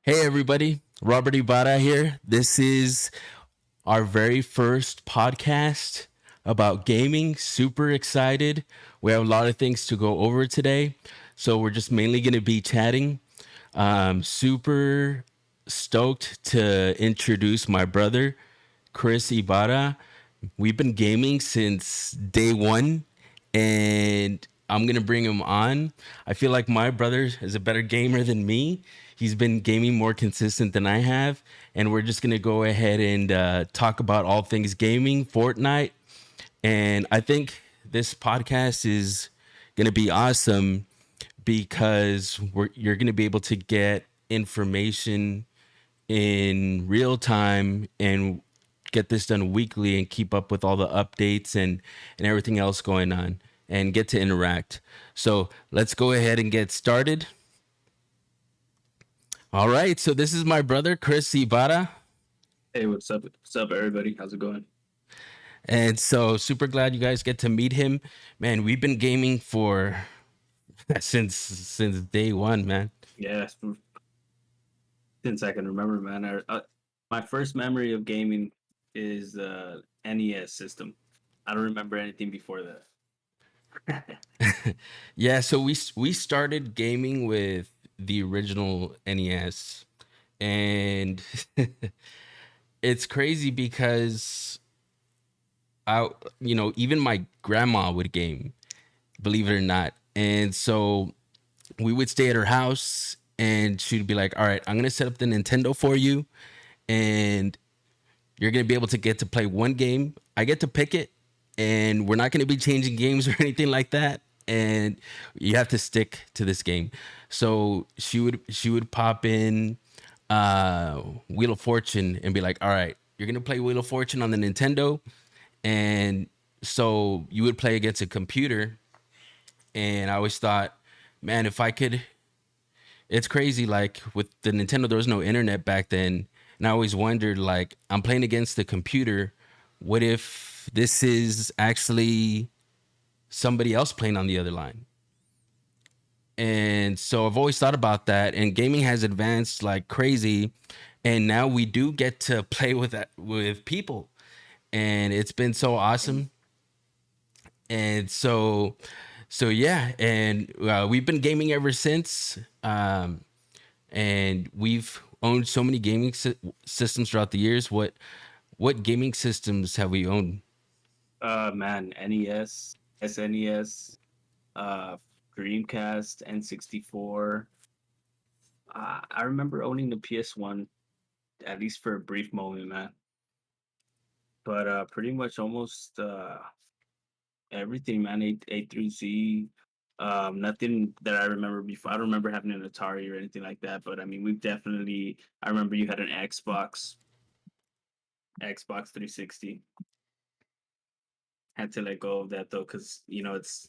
Hey everybody, Robert Ibarra here. This is our very first podcast about gaming. Super excited. We have a lot of things to go over today. So we're just mainly going to be chatting. Super stoked to introduce my brother, Chris Ybarra. We've been gaming since day one, and I'm gonna bring him on. I feel like my brother is a better gamer than me. He's been gaming more consistent than I have, and we're just gonna go ahead and talk about all things gaming, Fortnite, and I think this podcast is gonna be awesome because you're gonna be able to get information in real time and get this done weekly and keep up with all the updates and everything else going on and get to interact. So let's go ahead and get started. All right. So this is my brother, Chris Ybarra. Hey, what's up? What's up, everybody? How's it going? And so super glad you guys get to meet him. Man, we've been gaming for since day one, man. Yeah, since I can remember, man. My first memory of gaming is the NES system. I don't remember anything before that. Yeah, so we started gaming with the original NES, and it's crazy because I, even my grandma would game, believe it or not. And so we would stay at her house and she'd be like, all right, I'm going to set up the Nintendo for you and you're going to be able to get to play one game. I get to pick it and we're not going to be changing games or anything like that. And you have to stick to this game. So she would pop in Wheel of Fortune and be like, all right, you're going to play Wheel of Fortune on the Nintendo. And so you would play against a computer. And I always thought, man, if I could, it's crazy. Like with the Nintendo, there was no internet back then. And I always wondered, like, I'm playing against the computer. What if this is actually somebody else playing on the other line? And so I've always thought about that. And gaming has advanced like crazy. And now we do get to play with that with people. And it's been so awesome. And so yeah, and we've been gaming ever since. And we've owned so many gaming systems throughout the years. What gaming systems have we owned? Man, NES, SNES, uh, Dreamcast, N64. I remember owning the PS1 at least for a brief moment, man. But pretty much almost everything, man. A through Z. Nothing that I remember before. I don't remember having an Atari or anything like that. But I mean, we've definitely. I remember you had an Xbox 360. Had to let go of that though, because it's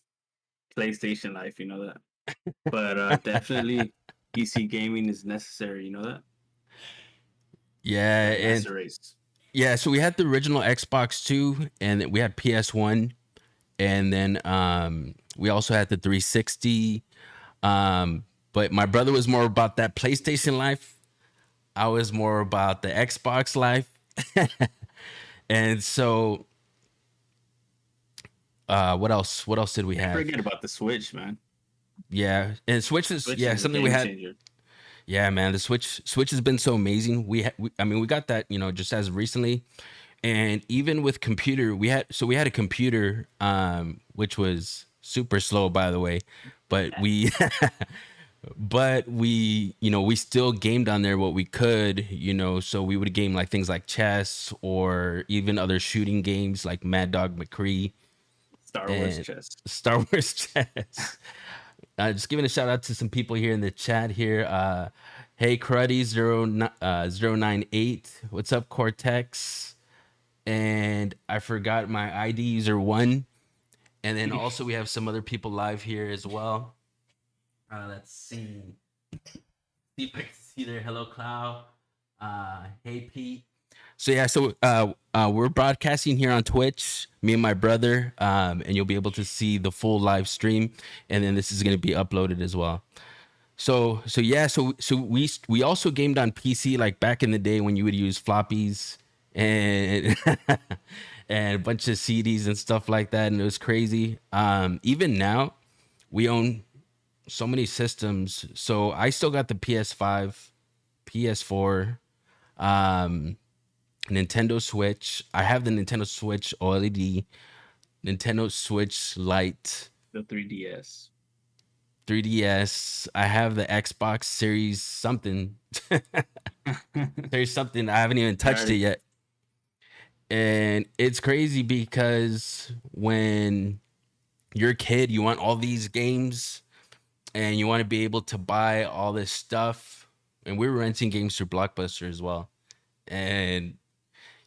PlayStation life. You know that. But definitely, PC gaming is necessary. You know that. Yeah, That and master race. yeah, so we had the original Xbox 2 and then we had PS1 and then we also had the 360. But my brother was more about that PlayStation life. I was more about the Xbox life. And so what else? What else did we Can't have? forget about the Switch, man. Yeah, and Switch is Switch yeah is a something we game had. changer. Yeah, man, the Switch has been so amazing. I mean, we got that just as recently, and even with computer, we had a computer, which was super slow, by the way, but we but we still gamed on there what we could, so we would game like things like chess or even other shooting games like Mad Dog McCree Star Wars and chess. Star Wars chess. Just giving a shout out to some people here in the chat here. Hey, Cruddy 098. What's up, Cortex? And I forgot my ID user one. And then also we have some other people live here as well. Let's see. See if I can see there. Hello, Cloud. Hey, Pete. So yeah, we're broadcasting here on Twitch, me and my brother, and you'll be able to see the full live stream, and then this is going to be uploaded as well. So we also gamed on PC like back in the day when you would use floppies and and a bunch of CDs and stuff like that, and it was crazy. Even now, we own so many systems. So I still got the PS5, PS4, um, Nintendo Switch. I have the Nintendo Switch OLED, Nintendo Switch Lite, The 3DS. 3DS. I have the Xbox Series something. There's something I haven't even I touched it already yet. And it's crazy because when you're a kid, you want all these games and you want to be able to buy all this stuff. And we were renting games through Blockbuster as well. And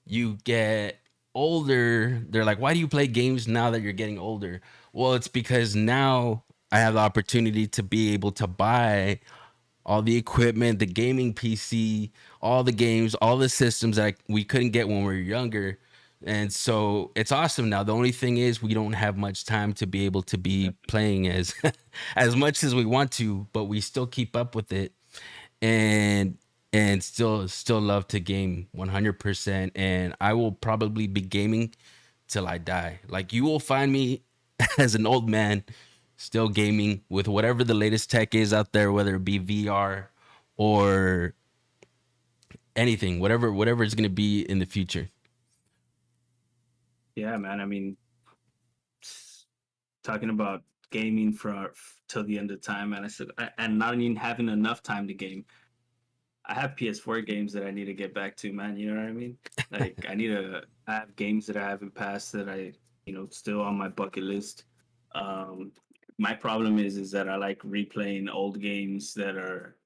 you get older, they're like, why do you play games now that you're getting older? Well, it's because now I have the opportunity to be able to buy all the equipment, the gaming PC, all the games, all the systems that we couldn't get when we were younger. And so it's awesome now. The only thing is we don't have much time to be able to be playing as as much as we want to, but we still keep up with it and still love to game 100%, and I will probably be gaming till I die. Like you will find me as an old man still gaming with whatever the latest tech is out there, whether it be VR or anything, whatever is going to be in the future. yeah, man. I mean, talking about gaming for till the end of time, and and not even having enough time to game. I have PS4 games that I need to get back to, man. You know what I mean? Like I have games that I haven't passed that still on my bucket list. Um, my problem is that I like replaying old games that are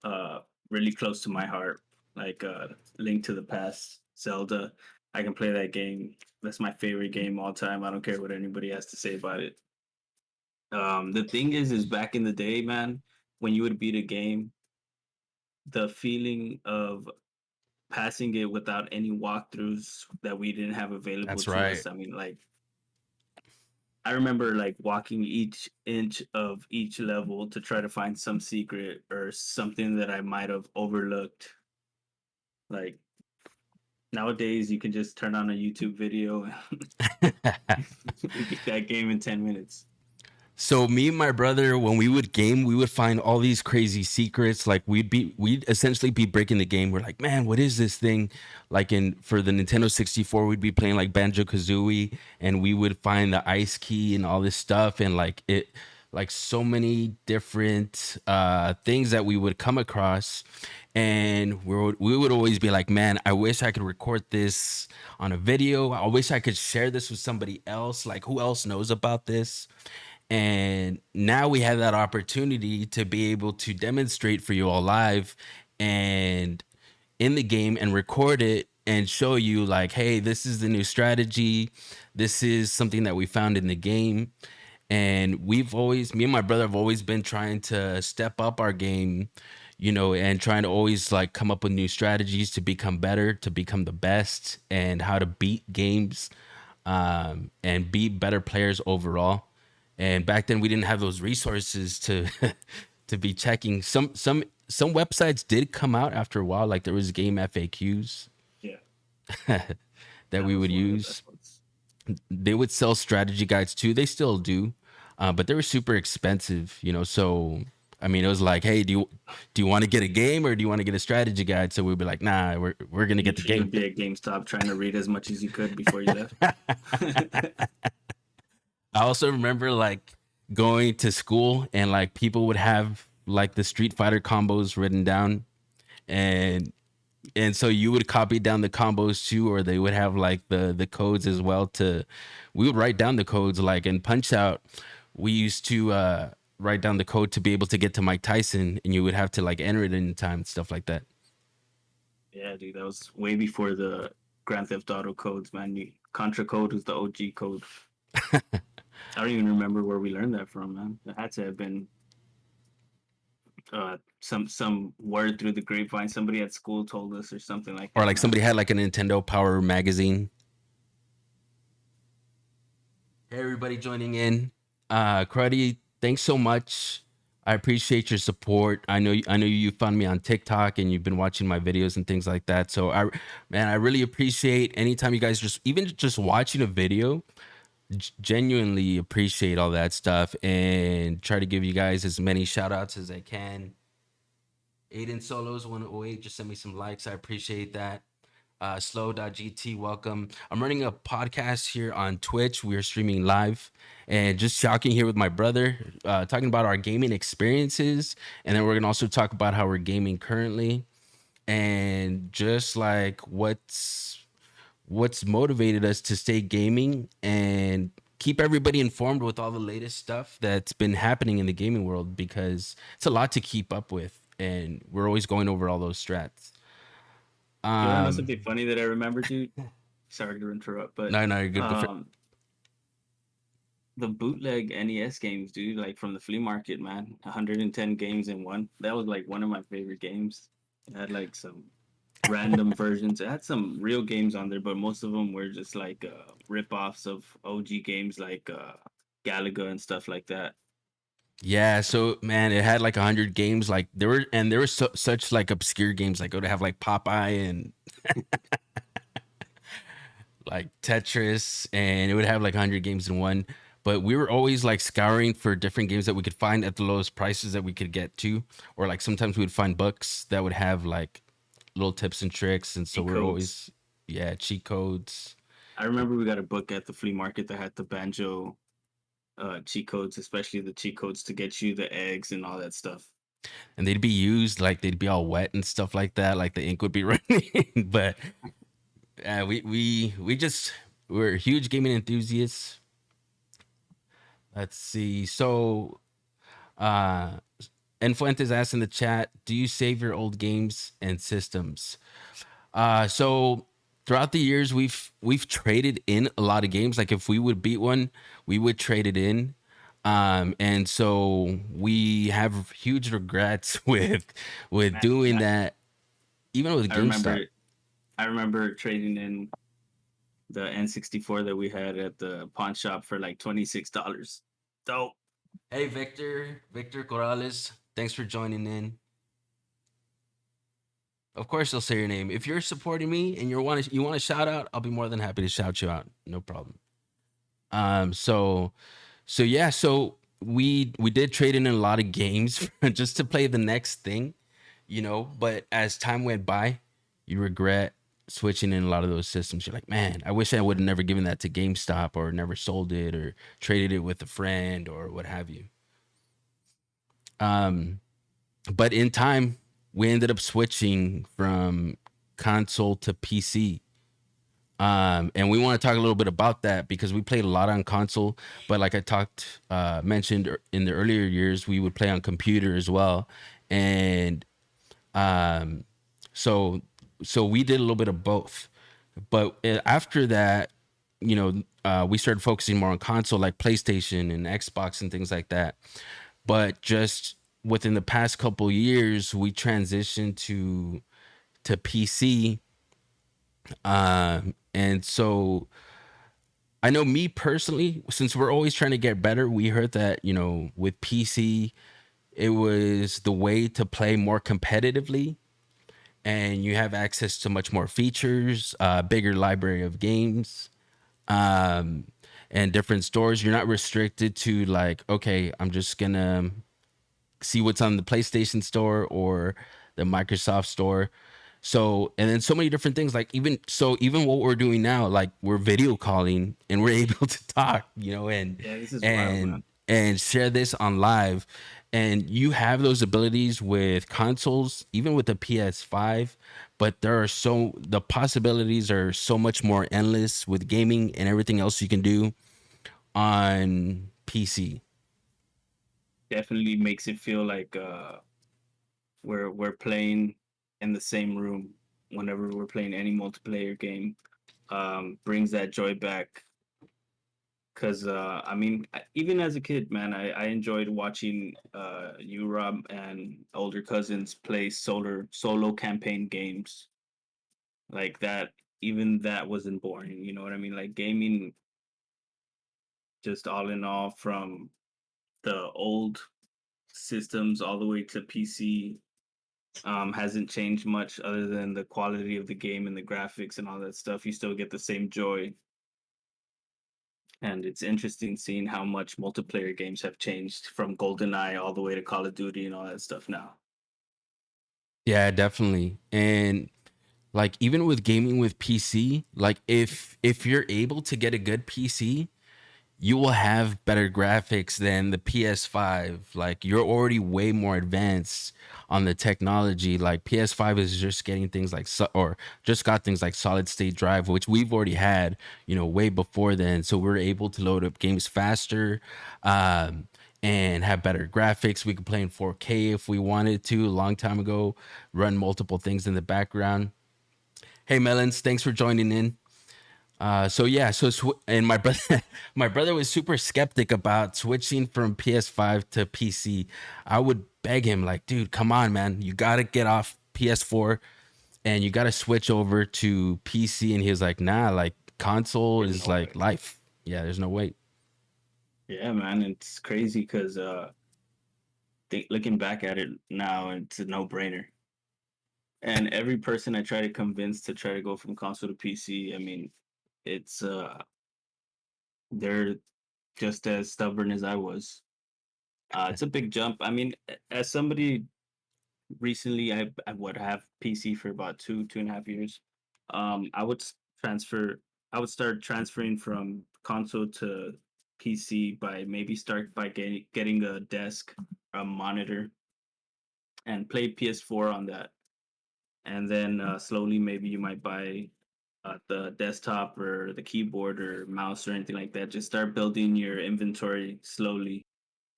uh really close to my heart, like Link to the Past, Zelda. I can play that game. That's my favorite game all time. I don't care what anybody has to say about it. The thing is back in the day, man, when you would beat a game, the feeling of passing it without any walkthroughs that we didn't have available That's to right. us. I mean, like I remember like walking each inch of each level to try to find some secret or something that I might have overlooked. Like nowadays, you can just turn on a YouTube video and beat that game in 10 minutes. So me and my brother, when we would game, we would find all these crazy secrets. Like we'd essentially be breaking the game. We're like, man, what is this thing? Like in for the Nintendo 64, we'd be playing like Banjo Kazooie, and we would find the ice key and all this stuff, and like so many different things that we would come across. And we would always be like, man, I wish I could record this on a video. I wish I could share this with somebody else. Like, who else knows about this? And now we have that opportunity to be able to demonstrate for you all live and in the game and record it and show you like, hey, this is the new strategy. This is something that we found in the game. And me and my brother have always been trying to step up our game, and trying to always like come up with new strategies to become better, to become the best, and how to beat games, and be better players overall. And back then we didn't have those resources to to be checking. Some websites did come out after a while, like there was game FAQs Yeah, that that we was would one of the use. best ones. They would sell strategy guides too. They still do, but they were super expensive, So I mean, it was like, hey, do you want to get a game or do you want to get a strategy guide? So we'd be like, nah, we're gonna get the You game. would be at GameStop trying to read as much as you could before you left. I also remember like going to school and like people would have like the Street Fighter combos written down, and so you would copy down the combos too, or they would have like the codes as well. We would write down the codes like in Punch Out. We used to write down the code to be able to get to Mike Tyson, and you would have to like enter it in time, stuff like that. Yeah, dude, that was way before the Grand Theft Auto codes, man. Contra code was the OG code. I don't even remember where we learned that from, man. It had to have been some word through the grapevine. Somebody at school told us or something like Or that, like somebody man. had like a Nintendo Power magazine. Hey, everybody joining in. Cruddy, thanks so much. I appreciate your support. I know you found me on TikTok and you've been watching my videos and things like that. So man, I really appreciate anytime you guys just even just watching a video. Genuinely appreciate all that stuff and try to give you guys as many shout outs as I can. Aiden Solos 108 just sent me some likes. I appreciate that. Slow.gt, welcome. I'm running a podcast here on Twitch. We are streaming live and just talking here with my brother, talking about our gaming experiences. And then we're going to also talk about how we're gaming currently and just like what's motivated us to stay gaming and keep everybody informed with all the latest stuff that's been happening in the gaming world because it's a lot to keep up with and we're always going over all those strats. You want to know Um, something funny that I remember, dude? Sorry to interrupt, but no, you're good. Go for. um, the bootleg NES games, dude, like from the flea market, man. 110 games in one. That was like one of my favorite games. It had like some random versions. It had some real games on there, but most of them were just like rip-offs of OG games like Galaga and stuff like that. Yeah, so man, it had like 100 games. Like there were such like obscure games. Like it would have like Popeye and like Tetris, and it would have like 100 games in one. But we were always like scouring for different games that we could find at the lowest prices that we could get to, or like sometimes we would find books that would have like little tips and tricks, and so Cheat we're codes. always yeah cheat codes, I remember we got a book at the flea market that had the banjo cheat codes, especially the cheat codes to get you the eggs and all that stuff. and they'd be used like they'd be all wet and stuff like that. Like the ink would be running, but we just we're huge gaming enthusiasts. Let's see. So, uh, Enfuentes asked in the chat, "Do you save your old games and systems?" So throughout the years, we've traded in a lot of games. Like if we would beat one, we would trade it in. And so we have huge regrets with Man, doing that, even with I GameStop. remember I remember trading in the N64 that we had at the pawn shop for like $26. Dope. Hey, Victor Corrales, thanks for joining in. Of course, they'll say your name. If you're supporting me and you want a shout out, I'll be more than happy to shout you out. No problem. So yeah, so we did trade in a lot of games just to play the next thing, you know. But as time went by, you regret switching in a lot of those systems. You're like, man, I wish I would have never given that to GameStop or never sold it or traded it with a friend or what have you. Um, but in time, we ended up switching from console to PC. And we want to talk a little bit about that because we played a lot on console, but like I mentioned in the earlier years, we would play on computer as well. And um, so, so we did a little bit of both. But after that, we started focusing more on console, like PlayStation and Xbox and things like that. But just within the past couple years, we transitioned to PC. And so I know me personally, since we're always trying to get better, we heard that, with PC, it was the way to play more competitively and you have access to much more features, bigger library of games, um, and different stores. You're not restricted to like, okay, I'm just gonna see what's on the PlayStation store or the Microsoft store. So, and then so many different things, like even what we're doing now, like we're video calling and we're able to talk, Yeah, this is wild, and man. and share this on live. And you have those abilities with consoles, even with the PS5, but the possibilities are so much more endless with gaming and everything else you can do on PC. Definitely makes it feel like we're playing in the same room whenever we're playing any multiplayer game. Brings that joy back Because I mean, even as a kid, man, I enjoyed watching you, Rob, and older cousins play solo campaign games like that. Even that wasn't boring. You know what I mean? Like gaming, just all in all, from the old systems all the way to PC, hasn't changed much other than the quality of the game and the graphics and all that stuff. You still get the same joy. And it's interesting seeing how much multiplayer games have changed from GoldenEye all the way to Call of Duty and all that stuff now. Yeah, definitely. And like even with gaming with PC, like if you're able to get a good PC, you will have better graphics than the PS5. Like you're already way more advanced on the technology. Like PS5 is just getting things like or just got things like solid state drive, which we've already had, way before then. So we're able to load up games faster, and have better graphics. We could play in 4K if we wanted to a long time ago, run multiple things in the background. Hey Melons, thanks for joining in. So yeah, and my brother, my brother was super skeptic about switching from PS5 to PC. I would beg him, like, dude, come on, man, you gotta get off PS4 and you gotta switch over to PC. And he was like, nah, like console There's is no like way. life. Yeah, there's no way. Yeah, man, it's crazy because looking back at it now, it's a no-brainer. And every person I try to convince to try to go from console to PC, I mean, it's they're just as stubborn as I was. It's a big jump. I mean, as somebody recently, I would have PC for about 2.5 years. I would transfer. I would start transferring from console to PC by maybe start by getting a desk, a monitor, and play PS4 on that. And then slowly, maybe you might buy the desktop or the keyboard or mouse or anything like that. Just start building your inventory slowly,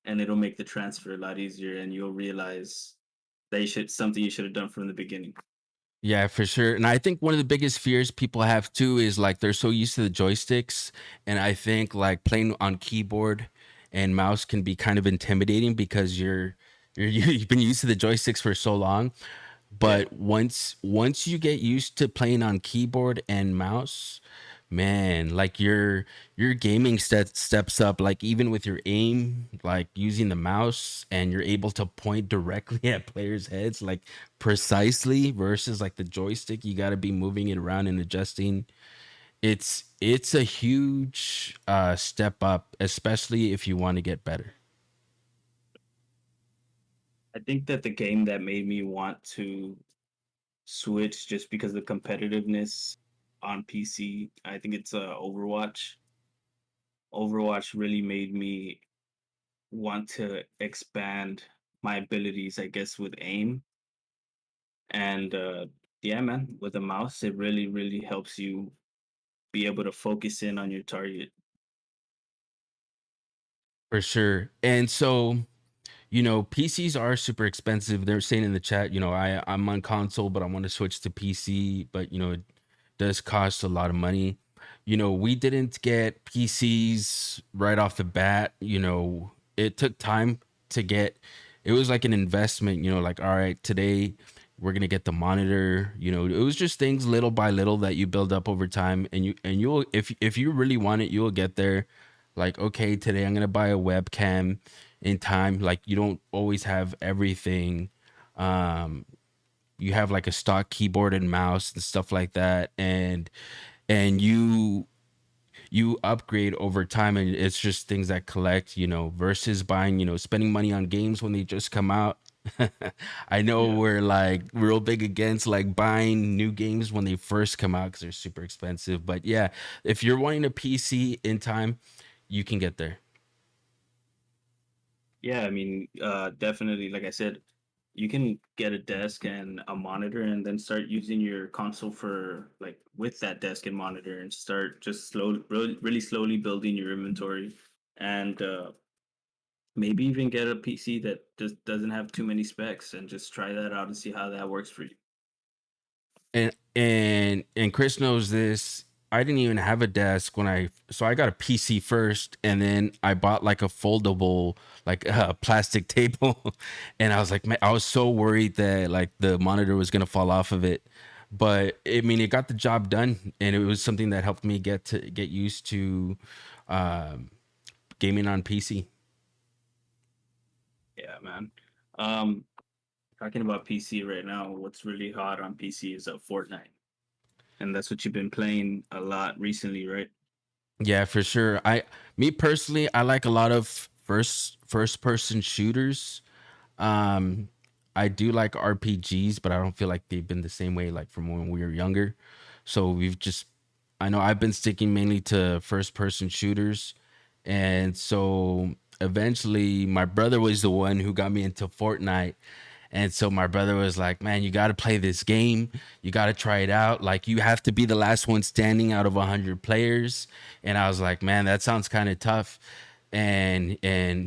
and it'll make the transfer a lot easier. And you'll realize that something you should have done from the beginning. Yeah, for sure. And I think one of the biggest fears people have too is like they're so used to the joysticks. And I think like playing on keyboard and mouse can be kind of intimidating because you've been used to the joysticks for so long. Yeah. But once you get used to playing on keyboard and mouse, man, like your gaming steps up. Like even with your aim, like using the mouse, and you're able to point directly at players' heads, like precisely, versus like the joystick, you got to be moving it around and adjusting. It's a huge step up, especially if you want to get better. I think that the game that made me want to switch just because of the competitiveness on PC, I think it's Overwatch. Overwatch really made me want to expand my abilities, I guess, with aim. And yeah, man, with a mouse, it really, really helps you be able to focus in on your target. For sure. And so, PCs are super expensive. They're saying in the chat, I'm on console, but I want to switch to PC, but it does cost a lot of money. We didn't get PCs right off the bat. It took time to get. It was like an investment. Like, all right, today we're gonna get the monitor. It was just things little by little that you build up over time, and you'll, if you really want it, you'll get there. Like, okay, today I'm gonna buy a webcam in time. Like, you don't always have everything. Um, you have like a stock keyboard and mouse and stuff like that, and you upgrade over time, and it's just things that collect, versus buying, spending money on games when they just come out. I know Yeah. we're like real big against like buying new games when they first come out because they're super expensive, but yeah, if you're wanting a PC in time, you can get there. Yeah, I mean, definitely, like I said, you can get a desk and a monitor and then start using your console for like with that desk and monitor and start just really, really slowly building your inventory and maybe even get a PC that just doesn't have too many specs and just try that out and see how that works for you. And Chris knows this. I didn't even have a desk when I got a PC first, and then I bought like a foldable like plastic table, and I was like, man, I was so worried that like the monitor was gonna fall off of it, but I mean, it got the job done, and it was something that helped me get used to um, gaming on PC. Yeah, man. Um, Talking about PC right now, what's really hot on PC is Fortnite, and that's what you've been playing a lot recently, right? Yeah, for sure. Me personally, I like a lot of first person shooters. Um, I do like RPGs, but I don't feel like they've been the same way like from when we were younger. So I know I've been sticking mainly to first person shooters. And so eventually my brother was the one who got me into Fortnite. And so my brother was like, "Man, you got to play this game. You got to try it out. Like you have to be the last one standing out of 100 players." And I was like, "Man, that sounds kind of tough." And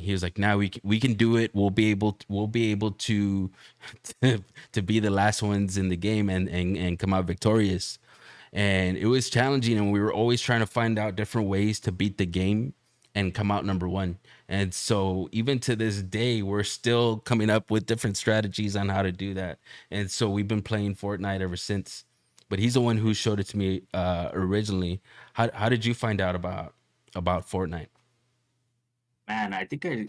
he was like, "Now we can do it. We'll be able to to be the last ones in the game and come out victorious." And it was challenging, and we were always trying to find out different ways to beat the game and come out number one. And so even to this day, we're still coming up with different strategies on how to do that. And so we've been playing Fortnite ever since. But he's the one who showed it to me originally. How did you find out about Fortnite? Man, I think I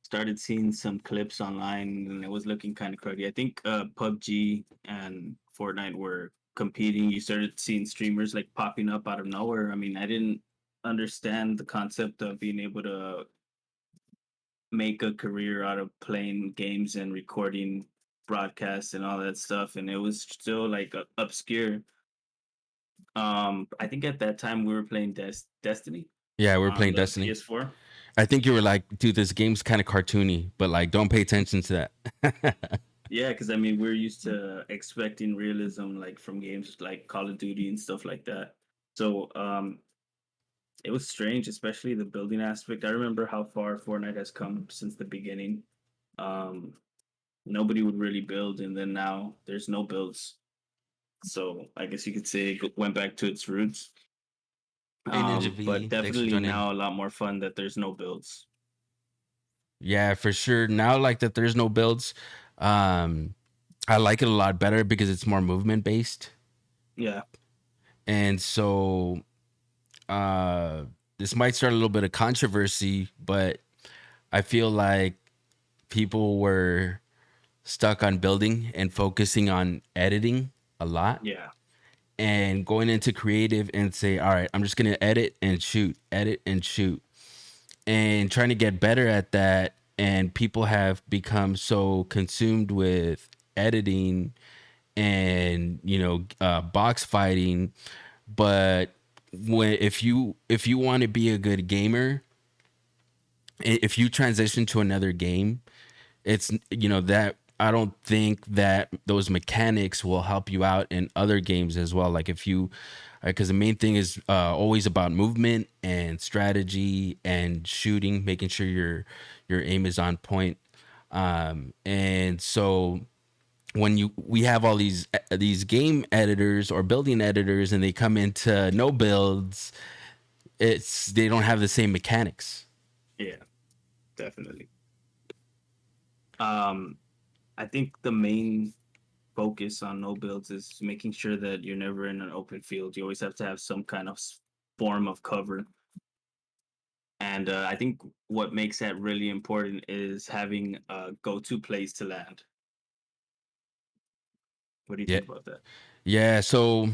started seeing some clips online, and it was looking kind of cruddy. I think PUBG and Fortnite were competing. You started seeing streamers like popping up out of nowhere. I mean, I didn't understand the concept of being able to make a career out of playing games and recording broadcasts and all that stuff, and it was still like obscure. I think at that time we were playing Destiny Yeah, we were on playing the Destiny. PS4. I think you were like, dude, this game's kind of cartoony, but like, don't pay attention to that. Yeah, because I mean we're used to expecting realism like from games like Call of Duty and stuff like that. So it was strange, especially the building aspect. I remember how far Fortnite has come since the beginning. Um, Nobody would really build, and then now there's no builds. So I guess you could say it went back to its roots. Hey, Ninja But V, thanks for definitely joining. now a lot more fun that there's no builds. Yeah, for sure. Now, like that, there's no builds. Um, I like it a lot better because it's more movement based, Yeah, and so uh, this might start a little bit of controversy, but I feel like people were stuck on building and focusing on editing a lot, yeah, and going into creative and say, "All right, I'm just gonna edit and shoot." And trying to get better at that, and people have become so consumed with editing and box fighting. But if you want to be a good gamer, if you transition to another game, it's that I don't think that those mechanics will help you out in other games as well. Like if you because the main thing is always about movement and strategy and shooting, making sure your aim is on point. And so when we have all these game editors or building editors, and they come into no builds, they don't have the same mechanics. yeah, definitely. Um, I think the main focus on no builds is making sure that you're never in an open field. You always have to have some kind of form of cover. And I think what makes that really important is having a go-to place to land. What do you Yeah. think about that? Yeah, so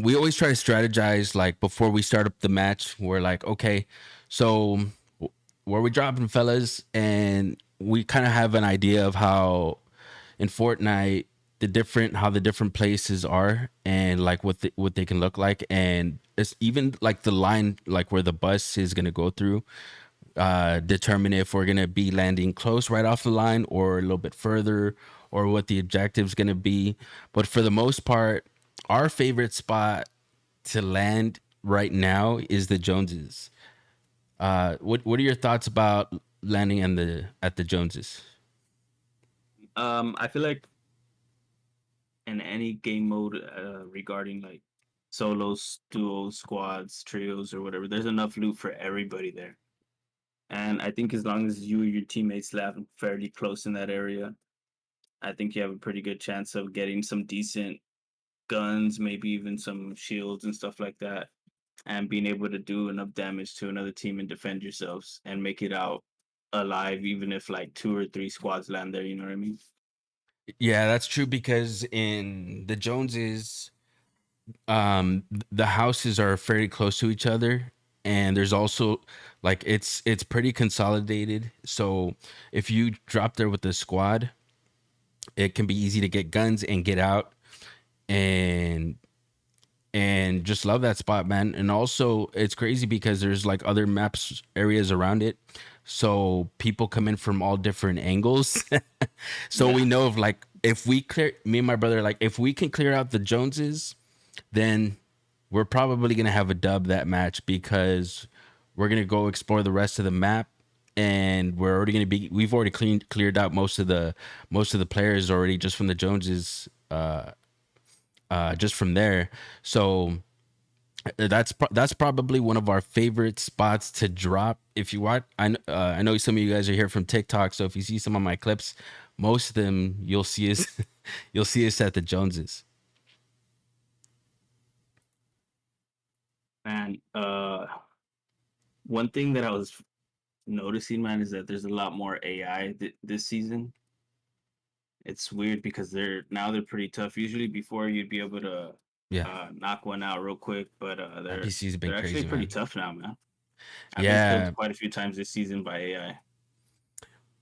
we always try to strategize like before we start up the match. We're like, okay, so where we dropping, fellas? And we kind of have an idea of how in Fortnite how the different places are, and like what they can look like, and it's even like the line like where the bus is gonna go through. Determine if we're gonna be landing close right off the line or a little bit further, or what the objective's gonna be. But for the most part, our favorite spot to land right now is the Joneses. What are your thoughts about landing at the Joneses? I feel like in any game mode regarding like solos, duos, squads, trios, or whatever. There's enough loot for everybody there. And I think as long as you and your teammates land fairly close in that area, I think you have a pretty good chance of getting some decent guns, maybe even some shields and stuff like that, and being able to do enough damage to another team and defend yourselves and make it out alive, even if like 2 or 3 squads land there. You know what I mean? Yeah, that's true because in the Joneses, the houses are fairly close to each other, and there's also like it's pretty consolidated. So if you drop there with the squad, it can be easy to get guns and get out and just love that spot, man. And also it's crazy because there's like other maps areas around it, so people come in from all different angles. So we Yeah, know of like if we clear, me and my brother, like if we can clear out the Joneses, then we're probably gonna have a dub that match because we're gonna go explore the rest of the map, and we've already cleared out most of the players already just from the Joneses, just from there. So that's probably one of our favorite spots to drop. If you want, I know some of you guys are here from TikTok, so if you see some of my clips, most of them you'll see us you'll see us at the Joneses. and one thing that I was noticing, man, is that there's a lot more AI this season. It's weird because they're pretty tough. Usually, before you'd be able to Yeah, knock one out real quick, but NPC's been they're actually crazy, pretty man. tough now, man. I've been killed Yeah, quite a few times this season by AI.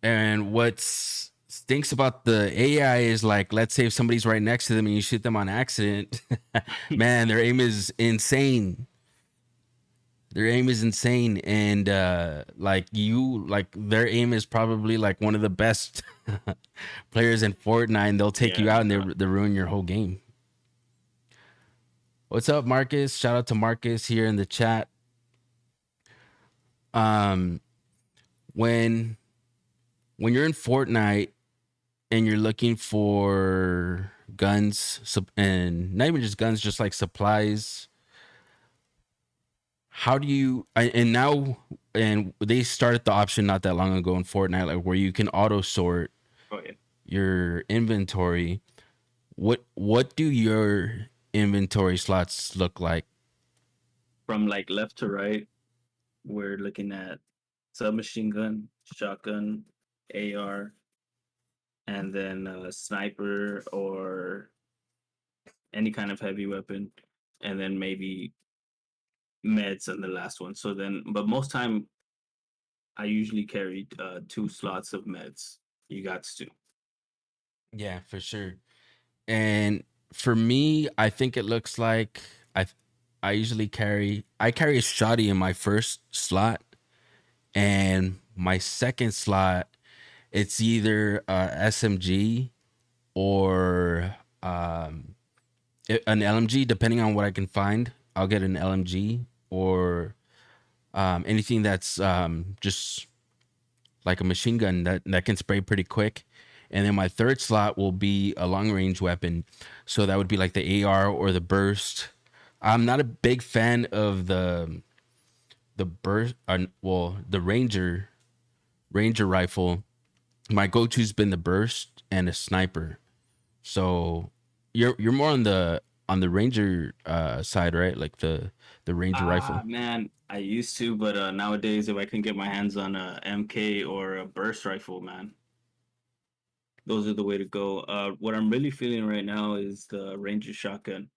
and what stinks about the AI is like, let's say if somebody's right next to them and you shoot them on accident, man, their aim is insane. Their aim is insane, and like their aim is probably like one of the best players in Fortnite, and they'll take you Yeah, out no and doubt. they ruin your whole game. What's up, Marcus? Shout out to Marcus here in the chat. Um, when you're in Fortnite and you're looking for guns, and not even just guns, just like supplies, how do you? And now, and they started the option not that long ago in Fortnite, like where you can auto sort Go ahead. your inventory. What do your inventory slots look like? From like left to right, we're looking at submachine gun, shotgun, AR, and then sniper or any kind of heavy weapon, and then maybe meds on the last one. So then, but most time I usually carry 2 slots of meds. You got to. Yeah, for sure. And for me, I think it looks like I usually carry a shotty in my first slot, and my second slot it's either SMG or an LMG, depending on what I can find. I'll get an LMG or anything that's just like a machine gun that can spray pretty quick. And then my third slot will be a long range weapon. So that would be like the AR or the burst. I'm not a big fan of the burst well, the ranger rifle. My go-to's been the burst and a sniper. So you're more on the ranger side, right? Like the ranger Ah, rifle. man, I used to, but nowadays, if I can get my hands on a MK or a burst rifle, man, those are the way to go. What I'm really feeling right now is the Ranger shotgun,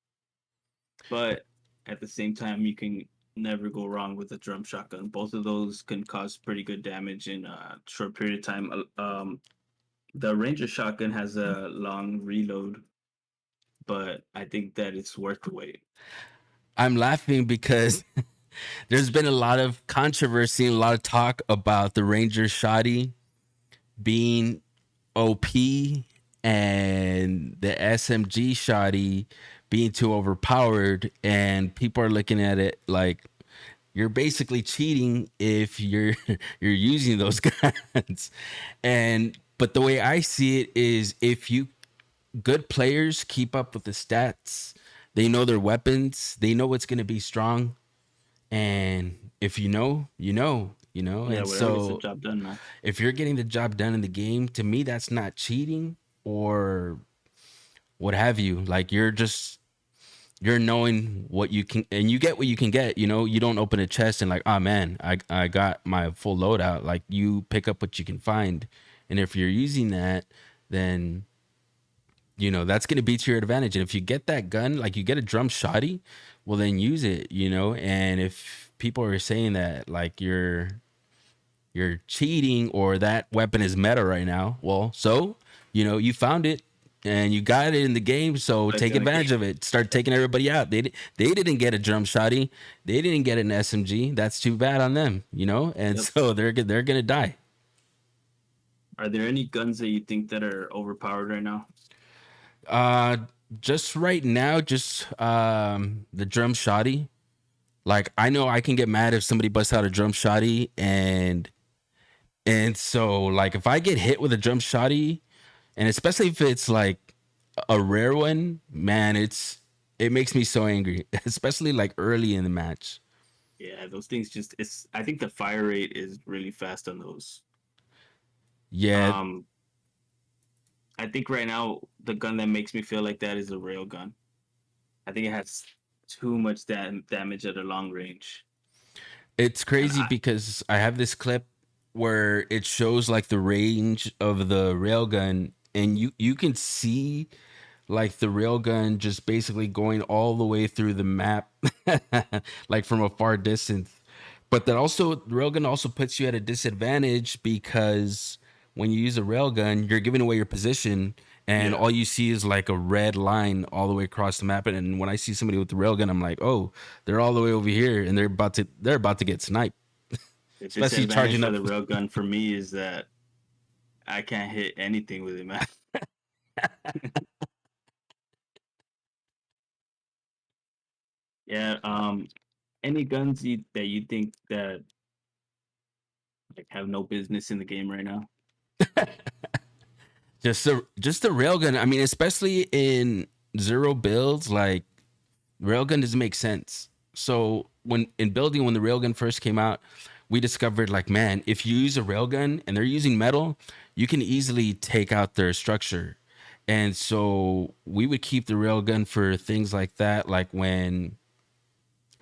but at the same time, you can never go wrong with a drum shotgun. Both of those can cause pretty good damage in a short period of time. The Ranger shotgun has a long reload, but I think that it's worth the wait. I'm laughing because there's been a lot of controversy and a lot of talk about the Ranger Shoddy being OP and the SMG Shoddy being too overpowered, and people are looking at it like you're basically cheating if you're you're using those guns. And but the way I see it is if you good players keep up with the stats, They know their weapons. They know what's gonna be strong. And if you know, you know, you know. Yeah, And whatever gets the so job done, man. if you're getting the job done in the game, to me, that's not cheating or what have you. Like you're knowing what you can, and you get what you can get. You know, you don't open a chest and like, oh man, I got my full loadout. Like you pick up what you can find, and if you're using that, then you know that's going to be to your advantage. And if you get that gun, like you get a drum shotty, well then use it. You know, and if people are saying that like you're cheating or that weapon is meta right now. Well, so, you know, you found it and you got it in the game, so Like take in the game. advantage of it. Start taking everybody out. They didn't get a drum shotty. They didn't get an SMG. That's too bad on them, you know? And Yep. so they're going to die. Are there any guns that you think that are overpowered right now? Uh just right now just the drum shotty. Like I know I can get mad if somebody busts out a drum shotty and so like if I get hit with a drum shotty, and especially if it's like a rare one, man, it makes me so angry, especially like early in the match. Yeah, those things just it's I think the fire rate is really fast on those. Yeah, Um I think right now the gun that makes me feel like that is a railgun. I think it has too much damage at a long range. it's And crazy because I have this clip where it shows like the range of the railgun, and you can see like the railgun just basically going all the way through the map, like from a far distance. But that also railgun also puts you at a disadvantage because when you use a railgun, you're giving away your position, and yeah, all you see is like a red line all the way across the map. And when I see somebody with the railgun, I'm like, oh, they're all the way over here, and they're about to get sniped, the especially disadvantage charging for up. the railgun for me is that I can't hit anything with it, man. Yeah, any guns that you think that like have no business in the game right now? Just the railgun. I mean, especially in zero builds, like railgun doesn't make sense. So when the railgun first came out, we discovered like, man, if you use a railgun and they're using metal, you can easily take out their structure. And so we would keep the railgun for things like that, like when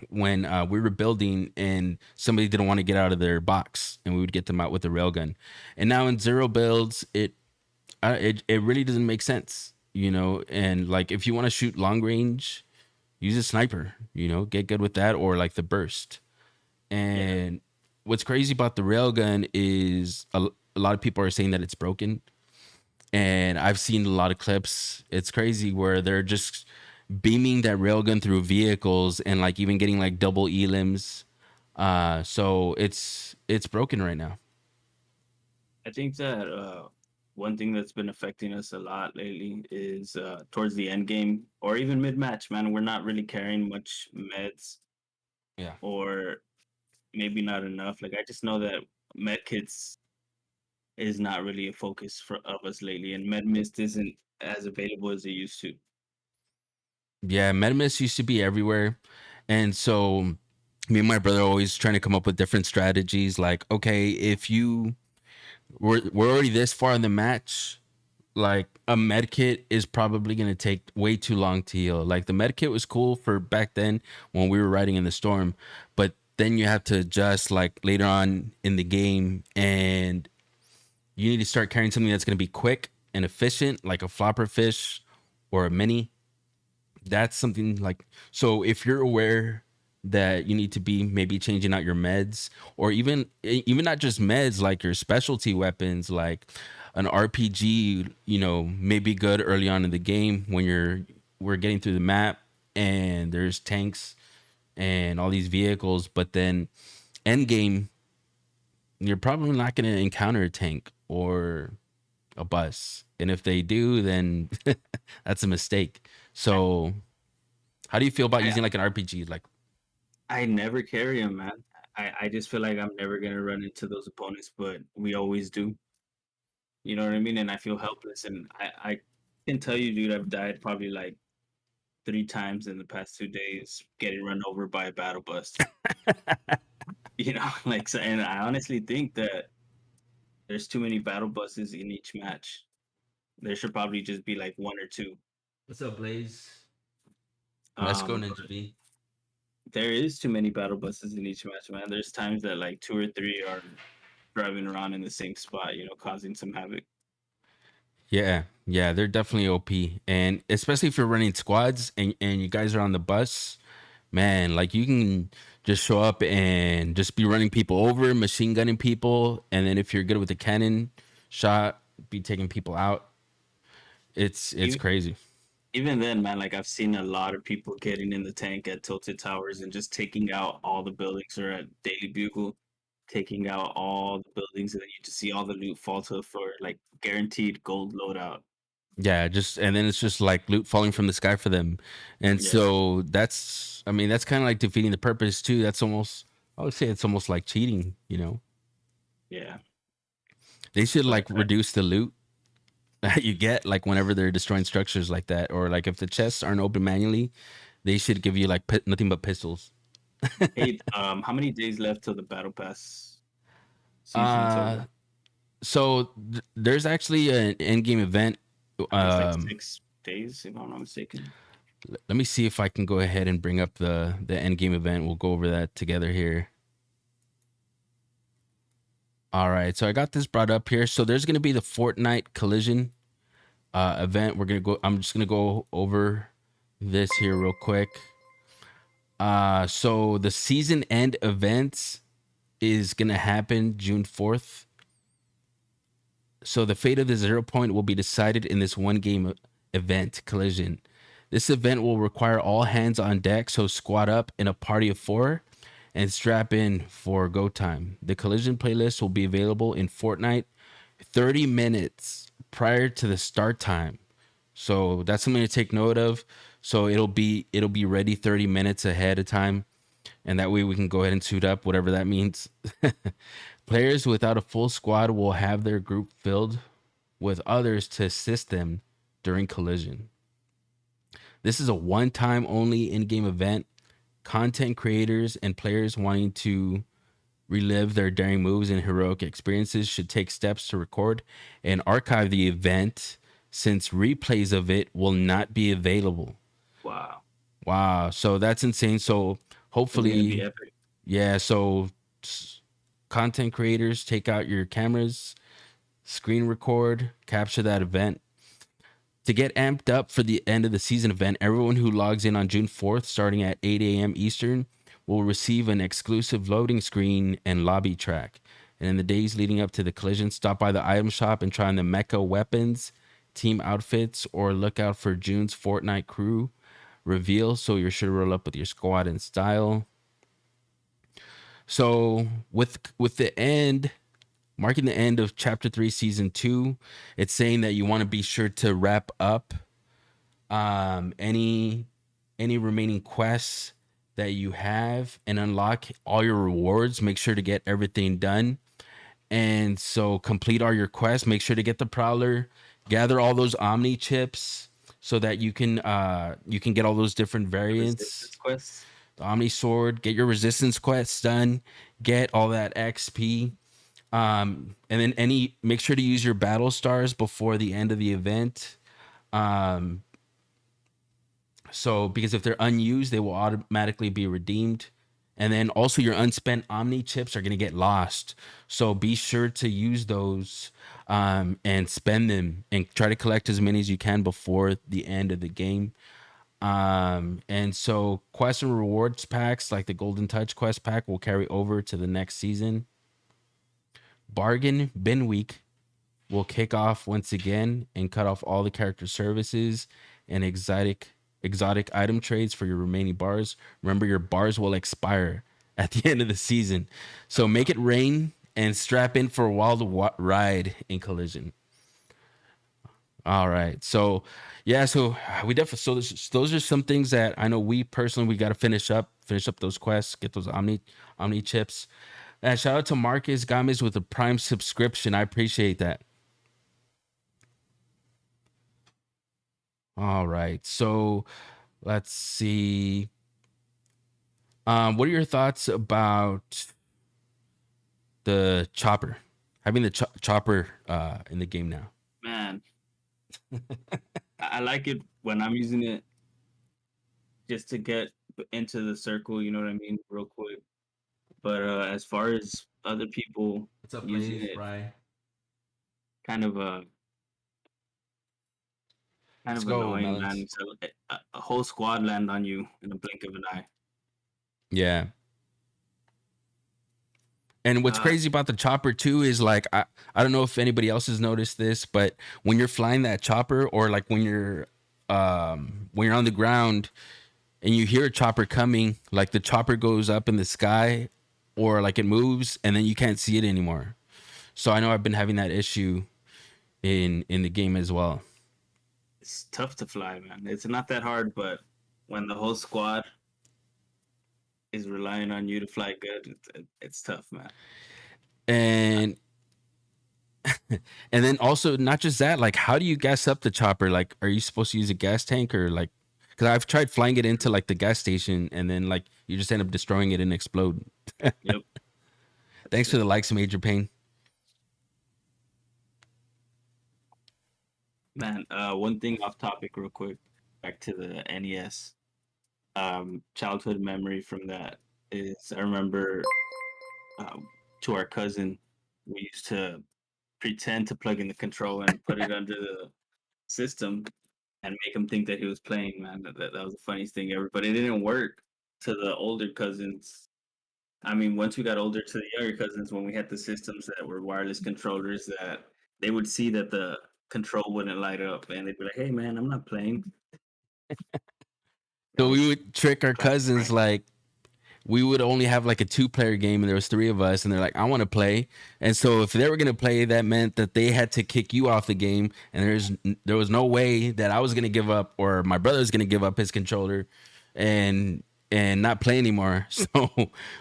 we were building and somebody didn't want to get out of their box, and we would get them out with the railgun. And now in zero builds, it really doesn't make sense, you know. And like if you want to shoot long range, use a sniper, you know, get good with that, or like the burst. Yeah, And what's crazy about the railgun is a lot of people are saying that it's broken, and I've seen a lot of clips. It's crazy where they're just beaming that railgun through vehicles and like even getting like double elims. So it's broken right now. I think that one thing that's been affecting us a lot lately is towards the end game or even mid match, man. We're not really carrying much meds Yeah. or maybe not enough. Like I just know that med kits is not really a focus for of us lately, and med mist isn't as available as it used to. Yeah, Metamis used to be everywhere. And so me and my brother are always trying to come up with different strategies. Like, okay, if we're already this far in the match, like a med kit is probably gonna take way too long to heal. Like the med kit was cool for back then when we were riding in the storm, but then you have to adjust like later on in the game, and you need to start carrying something that's gonna be quick and efficient, like a flopper fish or a mini. That's something like, so if you're aware that you need to be maybe changing out your meds, or even not just meds, like your specialty weapons, like an RPG, you know, may be good early on in the game when we're getting through the map and there's tanks and all these vehicles, but then end game you're probably not going to encounter a tank or a bus, and if they do, then that's a mistake. So how do you feel about I using like an RPG? Like, I never carry them, man. I just feel like I'm never gonna run into those opponents, but we always do. You know what I mean? And I feel helpless, and I can tell you, dude, I've died probably like 3 times in the past 2 days getting run over by a battle bus. You know, like, so and I honestly think that there's too many battle buses in each match. There should probably just be, like, 1 or 2. What's up, Blaze? Let's go, Ninja But V. there is too many battle buses in each match, man. There's times that, like, 2 or 3 are driving around in the same spot, you know, causing some havoc. Yeah, yeah, they're definitely OP, and especially if you're running squads and you guys are on the bus, man, like you can just show up and just be running people over, machine gunning people, and then if you're good with the cannon shot, be taking people out. It's Even crazy. even then, man, like, I've seen a lot of people getting in the tank at Tilted Towers and just taking out all the buildings, or at Daily Bugle, taking out all the buildings, and then you just see all the loot fall to the floor, like, guaranteed gold loadout. Yeah, just and then it's just like loot falling from the sky for them, and Yeah, so that's I mean that's kind of like defeating the purpose too. That's almost I would say it's almost like cheating. You know, yeah, they should but, like reduce the loot that you get like whenever they're destroying structures like that, or like if the chests aren't open manually, they should give you like nothing but pistols. hey, how many days left till the Battle Pass season is uh over? so there's actually an end game event. I think it's, like, um 6 days, if I'm not mistaken. Let me see if I can go ahead and bring up the end game event. We'll go over that together here. All right, so I got this brought up here. So there's going to be the Fortnite collision event. We're gonna go. I'm just gonna go over this here real quick. So the season end events is gonna happen June 4th. So the fate of the 0 point will be decided in this one game event collision. This event will require all hands on deck, so squad up in a party of 4 and strap in for go time. The collision playlist will be available in Fortnite 30 minutes prior to the start time. So that's something to take note of. So it'll be ready 30 minutes ahead of time, and that way we can go ahead and suit up, whatever that means. Players without a full squad will have their group filled with others to assist them during collision. This is a one-time only in-game event. Content creators and players wanting to relive their daring moves and heroic experiences should take steps to record and archive the event, since replays of it will not be available. Wow, Wow, so that's insane. So it's gonna be hopefully, epic. yeah, so content creators, take out your cameras, screen record, capture that event. To get amped up for the end of the season event, everyone who logs in on June 4th, starting at 8 a.m. Eastern, will receive an exclusive loading screen and lobby track. And in the days leading up to the collision, stop by the item shop and try on the mecha weapons, team outfits, or look out for June's Fortnite crew reveal, so you're sure to roll up with your squad in style. So with the end, marking the end of chapter 3 season 2, it's saying that you want to be sure to wrap up any remaining quests that you have and unlock all your rewards. Make sure to get everything done, and so complete all your quests. Make sure to get the prowler, gather all those omni chips so that you can get all those different The variants. Resistance quests. The omni sword, get your resistance quests done, get all that XP. And then make sure to use your battle stars before the end of the event. um so because if they're unused, they will automatically be redeemed. And then also your unspent omni chips are going to get lost, so be sure to use those and spend them and try to collect as many as you can before the end of the game. And so quest and rewards packs like the Golden Touch quest pack will carry over to the next season. Bargain bin week will kick off once again and cut off all the character services and exotic item trades for your remaining bars. Remember, your bars will expire at the end of the season, so make it rain and strap in for a wild ride in collision. All right, so yeah, so we definitely so those are some things that I know we personally we got to finish up those quests, get those omni chips. Shout out to Marcus Gomez with a Prime subscription. I appreciate that. All right. So Let's see. What are your thoughts about the chopper? Having the chopper in the game now. Man, I like it when I'm using it just to get into the circle. You know what I mean, real quick. But as far as other people What's up, using Brave? it, Bry? kind of kind Let's of go, annoying, Melons. man. So a whole squad land on you in a blink of an eye. Yeah. And what's Uh, crazy about the chopper too is like I don't know if anybody else has noticed this, but when you're flying that chopper or like when you're on the ground and you hear a chopper coming, like the chopper goes up in the sky or like it moves and then you can't see it anymore. So I know I've been having that issue in the game as well. it's tough to fly, man. It's not that hard, but when the whole squad is relying on you to fly good, it's tough, man. And and then also not just that, like how do you gas up the chopper? Like are you supposed to use a gas tank or like because I've tried flying it into like the gas station and then like you just end up destroying it and explode. Yep, that's Thanks for it, the likes, Major Pain. man. One thing off topic, real quick, back to the NES. Childhood memory from that is I remember to our cousin, we used to pretend to plug in the control and put it under the system and make him think that he was playing. Man, that was the funniest thing ever. But it didn't work to the older cousins. I mean, once we got older to the younger cousins, when we had the systems that were wireless controllers, that they would see that the control wouldn't light up, and they'd be like, "Hey, man, I'm not playing." That So we was would trick our classic cousins prank. like we would only have like a two-player game and there was three of us and they're like I want to play, and so if they were going to play that meant that they had to kick you off the game, and there was no way that I was going to give up or my brother was going to give up his controller and not play anymore. So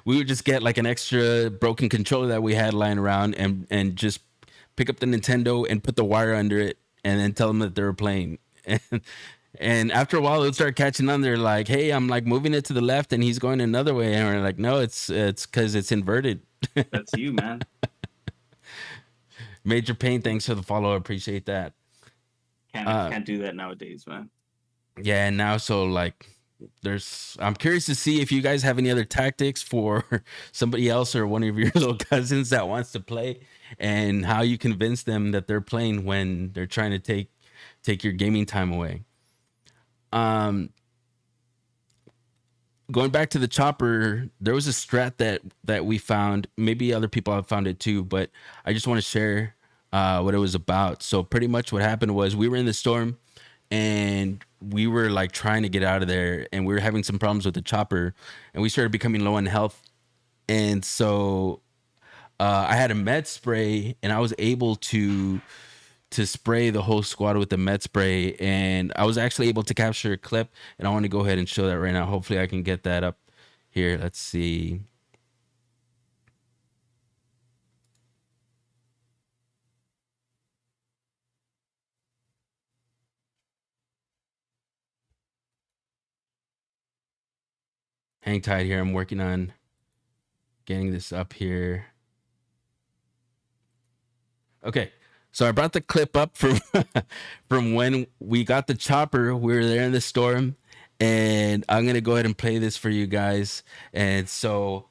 we would just get like an extra broken controller that we had lying around and just pick up the Nintendo and put the wire under it and then tell them that they were playing. And after a while, they'll start catching on. They're like, "Hey, I'm like moving it to the left, and he's going another way." And we're like, "No, it's because it's inverted." That's you, man. Major Pain, thanks for the follow. I appreciate that. Uh, Can't do that nowadays, man. yeah, and now so like, I'm curious to see if you guys have any other tactics for somebody else or one of your little cousins that wants to play, and how you convince them that they're playing when they're trying to take your gaming time away. Um, Going back to the chopper, there was a strat that we found. Maybe other people have found it too, but I just want to share what it was about. So pretty much what happened was we were in the storm and we were like trying to get out of there, and we were having some problems with the chopper, and we started becoming low on health. And so I had a med spray, and I was able to spray the whole squad with the med spray, and I was actually able to capture a clip, and I want to go ahead and show that right now. Hopefully I can get that up here. Let's see. Hang tight here. I'm working on getting this up here. Okay. So I brought the clip up from from when we got the chopper. We were there in the storm, and I'm gonna go ahead and play this for you guys. And so